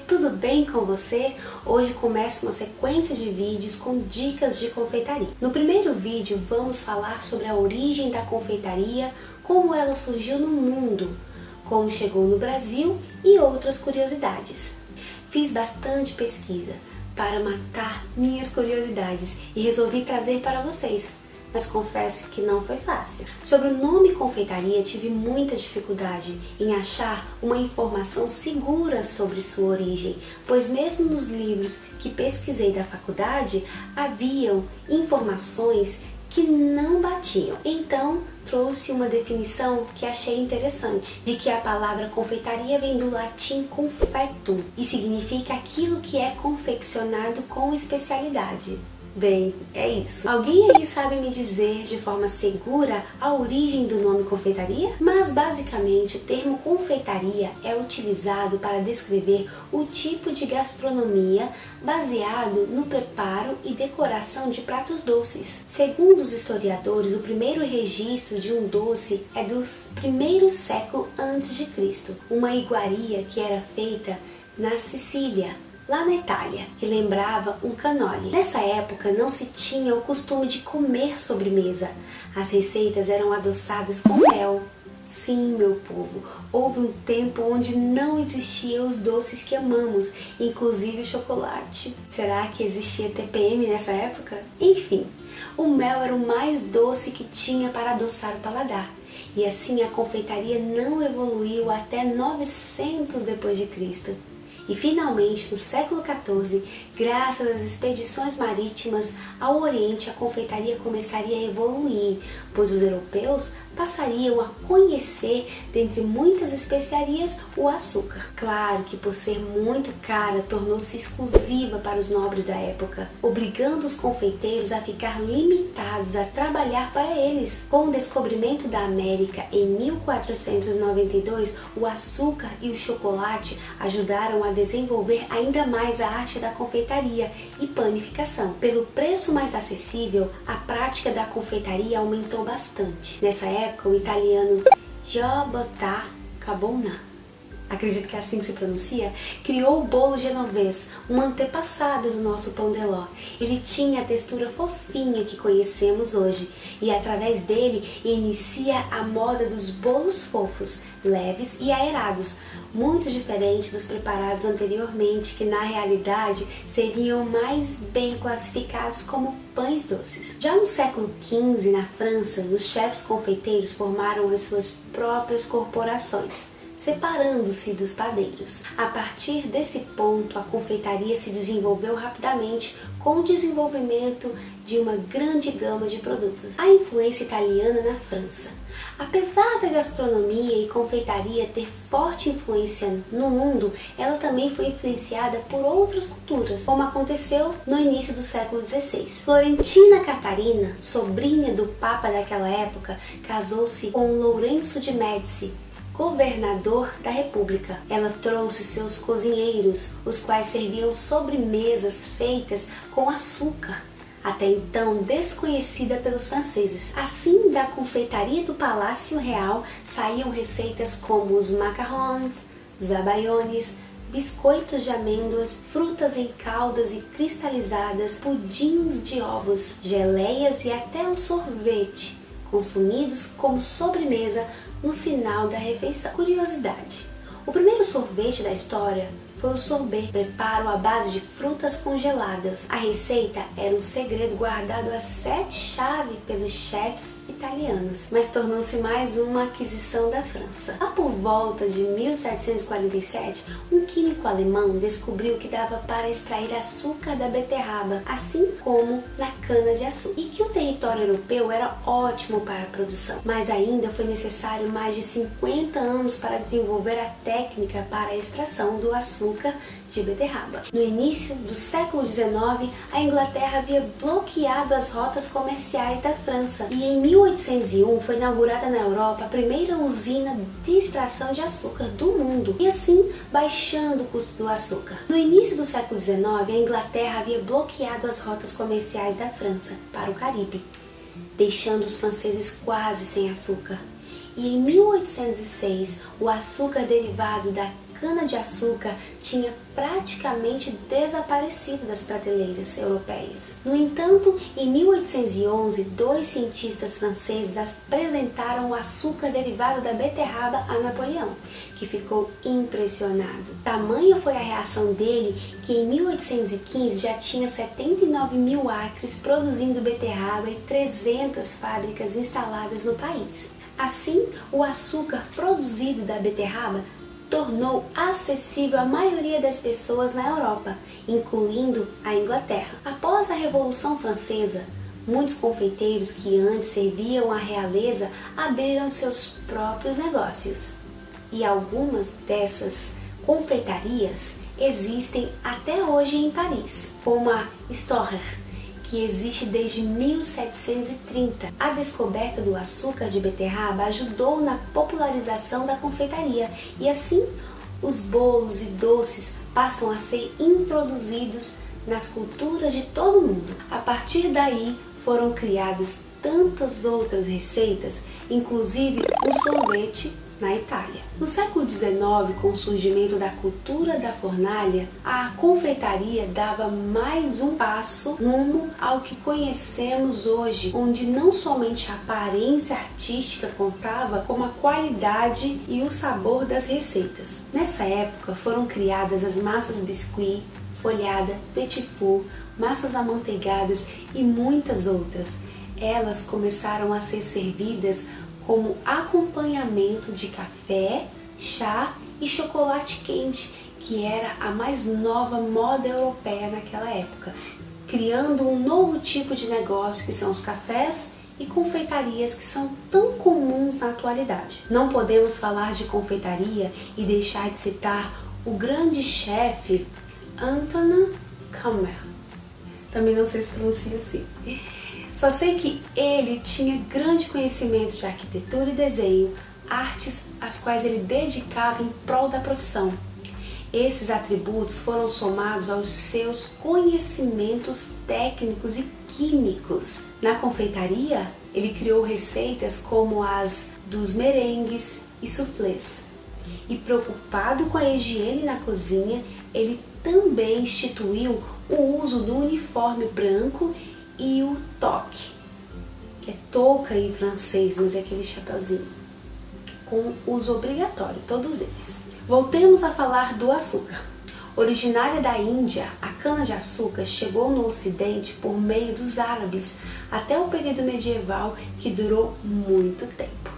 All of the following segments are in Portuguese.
tudo bem com você? Hoje começa uma sequência de vídeos com dicas de confeitaria. No primeiro vídeo vamos falar sobre a origem da confeitaria, como ela surgiu no mundo, como chegou no Brasil e outras curiosidades. Fiz bastante pesquisa para matar minhas curiosidades e resolvi trazer para vocês. Mas confesso que não foi fácil. Sobre o nome confeitaria, tive muita dificuldade em achar uma informação segura sobre sua origem, pois mesmo nos livros que pesquisei da faculdade, haviam informações que não batiam. Então, trouxe uma definição que achei interessante, de que a palavra confeitaria vem do latim confectum e significa aquilo que é confeccionado com especialidade. Bem, é isso. Alguém aí sabe me dizer de forma segura a origem do nome confeitaria? Mas basicamente o termo confeitaria é utilizado para descrever o tipo de gastronomia baseado no preparo e decoração de pratos doces. Segundo os historiadores, o primeiro registro de um doce é do primeiro século a.C., uma iguaria que era feita na Sicília, lá na Itália, que lembrava um cannoli. Nessa época não se tinha o costume de comer sobremesa. As receitas eram adoçadas com mel. Sim, meu povo, houve um tempo onde não existiam os doces que amamos, inclusive o chocolate. Será que existia TPM nessa época? Enfim, o mel era o mais doce que tinha para adoçar o paladar. E assim a confeitaria não evoluiu até 900 depois de Cristo. E finalmente, no século XIV, graças às expedições marítimas ao Oriente, a confeitaria começaria a evoluir, pois os europeus passariam a conhecer, dentre muitas especiarias, o açúcar. Claro que por ser muito cara, tornou-se exclusiva para os nobres da época, obrigando os confeiteiros a ficar limitados a trabalhar para eles. Com o descobrimento da América em 1492, o açúcar e o chocolate ajudaram a desenvolver ainda mais a arte da confeitaria e panificação. Pelo preço mais acessível, a prática da confeitaria aumentou bastante. Nessa época, o italiano Giovanni Cabona, acredito que é assim que se pronuncia, criou o bolo genovês, um antepassado do nosso pão de ló. Ele tinha a textura fofinha que conhecemos hoje e através dele inicia a moda dos bolos fofos, leves e aerados, muito diferente dos preparados anteriormente, que na realidade seriam mais bem classificados como pães doces. Já no século XV, na França, os chefes confeiteiros formaram as suas próprias corporações, separando-se dos padeiros. A partir desse ponto, a confeitaria se desenvolveu rapidamente com o desenvolvimento de uma grande gama de produtos. A influência italiana na França. Apesar da gastronomia e confeitaria ter forte influência no mundo, ela também foi influenciada por outras culturas, como aconteceu no início do século XVI. Florentina Catarina, sobrinha do Papa daquela época, casou-se com Lourenço de Médici, governador da República. Ela trouxe seus cozinheiros, os quais serviam sobremesas feitas com açúcar, até então desconhecida pelos franceses. Assim, da confeitaria do Palácio Real saíam receitas como os macarrons, zabaiones, biscoitos de amêndoas, frutas em caldas e cristalizadas, pudins de ovos, geleias e até um sorvete, consumidos como sobremesa no final da refeição. Curiosidade: o primeiro sorvete da história foi o sorbet, preparo à base de frutas congeladas. A receita era um segredo guardado a 7 chaves pelos chefes italianos, mas tornou-se mais uma aquisição da França. Lá por volta de 1747, um químico alemão descobriu que dava para extrair açúcar da beterraba, assim como na cana-de-açúcar, e que o território europeu era ótimo para a produção, mas ainda foi necessário mais de 50 anos para desenvolver a técnica para a extração do açúcar de beterraba. No início do século XIX, a Inglaterra havia bloqueado as rotas comerciais da França e em 1801 foi inaugurada na Europa a primeira usina de extração de açúcar do mundo e assim baixando o custo do açúcar. No início do século XIX, a Inglaterra havia bloqueado as rotas comerciais da França para o Caribe, deixando os franceses quase sem açúcar. E em 1806, o açúcar derivado da cana-de-açúcar tinha praticamente desaparecido das prateleiras europeias. No entanto, em 1811, dois cientistas franceses apresentaram o açúcar derivado da beterraba a Napoleão, que ficou impressionado. Tamanha foi a reação dele que em 1815 já tinha 79 mil acres produzindo beterraba e 300 fábricas instaladas no país. Assim, o açúcar produzido da beterraba tornou acessível à maioria das pessoas na Europa, incluindo a Inglaterra. Após a Revolução Francesa, muitos confeiteiros que antes serviam à realeza abriram seus próprios negócios. E algumas dessas confeitarias existem até hoje em Paris, como a Storer, que existe desde 1730. A descoberta do açúcar de beterraba ajudou na popularização da confeitaria e assim os bolos e doces passam a ser introduzidos nas culturas de todo mundo. A partir daí foram criadas tantas outras receitas, inclusive o sorvete na Itália. No século XIX, com o surgimento da cultura da fornalha, a confeitaria dava mais um passo rumo ao que conhecemos hoje, onde não somente a aparência artística contava, como a qualidade e o sabor das receitas. Nessa época foram criadas as massas biscuit, folhada, petit four, massas amanteigadas e muitas outras. Elas começaram a ser servidas como acompanhamento de café, chá e chocolate quente, que era a mais nova moda europeia naquela época, criando um novo tipo de negócio que são os cafés e confeitarias que são tão comuns na atualidade. Não podemos falar de confeitaria e deixar de citar o grande chefe Antonin Kammer. Também não sei se pronuncia assim. Só sei que ele tinha grande conhecimento de arquitetura e desenho, artes às quais ele dedicava em prol da profissão. Esses atributos foram somados aos seus conhecimentos técnicos e químicos. Na confeitaria, ele criou receitas como as dos merengues e soufflés. E preocupado com a higiene na cozinha, ele também instituiu o uso do uniforme branco e o toque, que é touca em francês, mas é aquele chapeuzinho, com uso obrigatório, todos eles. Voltemos a falar do açúcar. Originária da Índia, a cana-de-açúcar chegou no Ocidente por meio dos árabes até o período medieval, que durou muito tempo.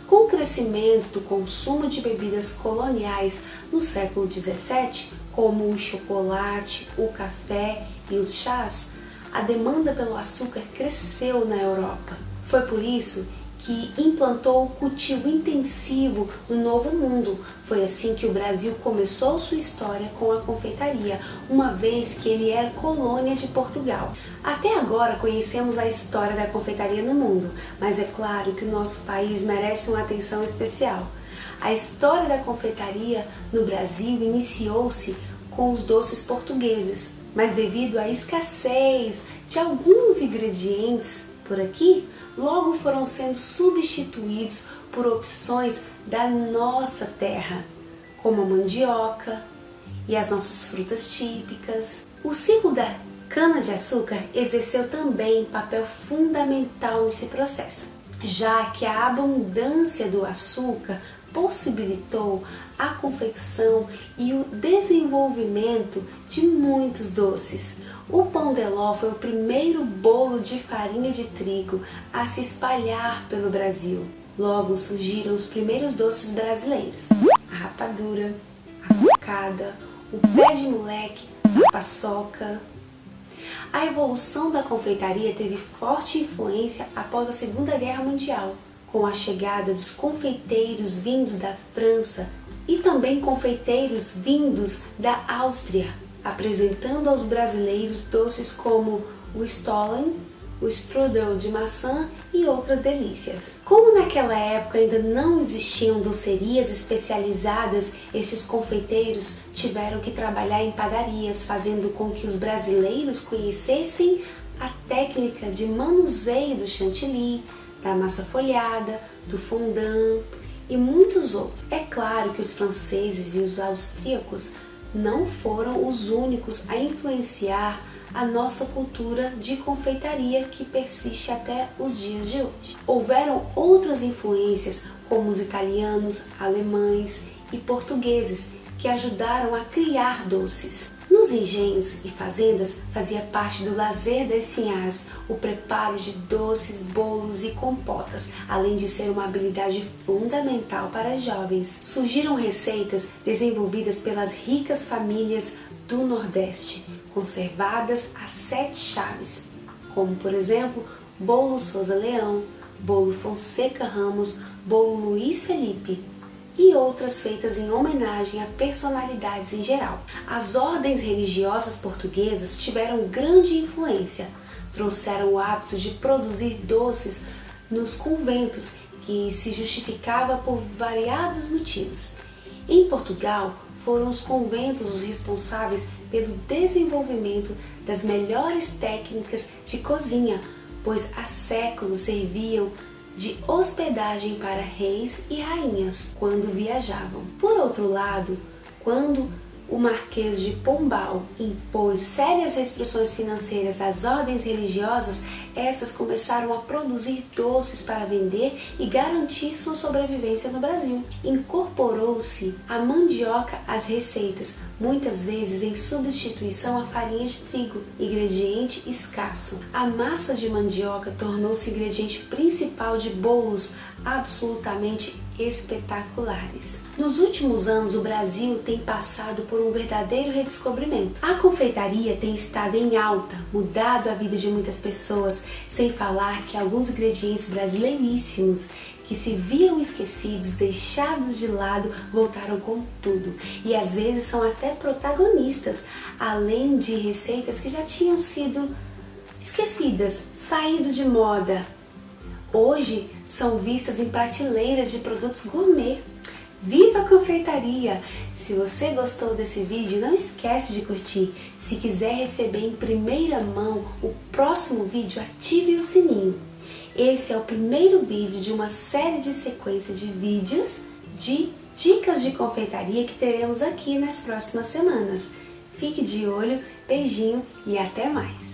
Com o crescimento do consumo de bebidas coloniais no século XVII, como o chocolate, o café e os chás, a demanda pelo açúcar cresceu na Europa. Foi por isso que implantou o cultivo intensivo no Novo Mundo. Foi assim que o Brasil começou sua história com a confeitaria, uma vez que ele era colônia de Portugal. Até agora conhecemos a história da confeitaria no mundo, mas é claro que o nosso país merece uma atenção especial. A história da confeitaria no Brasil iniciou-se com os doces portugueses, mas devido à escassez de alguns ingredientes por aqui, logo foram sendo substituídos por opções da nossa terra, como a mandioca e as nossas frutas típicas. O ciclo da cana-de-açúcar exerceu também papel fundamental nesse processo, já que a abundância do açúcar possibilitou a confecção e o desenvolvimento de muitos doces. O pão de ló foi o primeiro bolo de farinha de trigo a se espalhar pelo Brasil. Logo surgiram os primeiros doces brasileiros: a rapadura, a cocada, o pé de moleque, a paçoca. A evolução da confeitaria teve forte influência após a Segunda Guerra Mundial, com a chegada dos confeiteiros vindos da França e também confeiteiros vindos da Áustria, apresentando aos brasileiros doces como o Stollen, o strudel de maçã e outras delícias. Como naquela época ainda não existiam docerias especializadas, esses confeiteiros tiveram que trabalhar em padarias, fazendo com que os brasileiros conhecessem a técnica de manuseio do chantilly, da massa folhada, do fondant e muitos outros. É claro que os franceses e os austríacos não foram os únicos a influenciar a nossa cultura de confeitaria que persiste até os dias de hoje. Houveram outras influências, como os italianos, alemães e portugueses, que ajudaram a criar doces. Nos engenhos e fazendas fazia parte do lazer das sinhás o preparo de doces, bolos e compotas, além de ser uma habilidade fundamental para jovens. Surgiram receitas desenvolvidas pelas ricas famílias do Nordeste, conservadas a 7 chaves, como por exemplo, bolo Souza Leão, bolo Fonseca Ramos, bolo Luiz Felipe, e outras feitas em homenagem a personalidades em geral. As ordens religiosas portuguesas tiveram grande influência, trouxeram o hábito de produzir doces nos conventos, que se justificava por variados motivos. Em Portugal, foram os conventos os responsáveis pelo desenvolvimento das melhores técnicas de cozinha, pois há séculos serviam de hospedagem para reis e rainhas quando viajavam. Por outro lado, quando o Marquês de Pombal impôs sérias restrições financeiras às ordens religiosas, essas começaram a produzir doces para vender e garantir sua sobrevivência no Brasil. Incorporou-se a mandioca às receitas, muitas vezes em substituição à farinha de trigo, ingrediente escasso. A massa de mandioca tornou-se ingrediente principal de bolos absolutamente espetaculares. Nos últimos anos, o Brasil tem passado por um verdadeiro redescobrimento. A confeitaria tem estado em alta, mudado a vida de muitas pessoas, sem falar que alguns ingredientes brasileiríssimos que se viam esquecidos, deixados de lado, voltaram com tudo e às vezes são até protagonistas, além de receitas que já tinham sido esquecidas, saído de moda. Hoje são vistas em prateleiras de produtos gourmet. Viva a confeitaria! Se você gostou desse vídeo, não esquece de curtir. Se quiser receber em primeira mão o próximo vídeo, ative o sininho. Esse é o primeiro vídeo de uma série de sequência de vídeos de dicas de confeitaria que teremos aqui nas próximas semanas. Fique de olho, beijinho e até mais!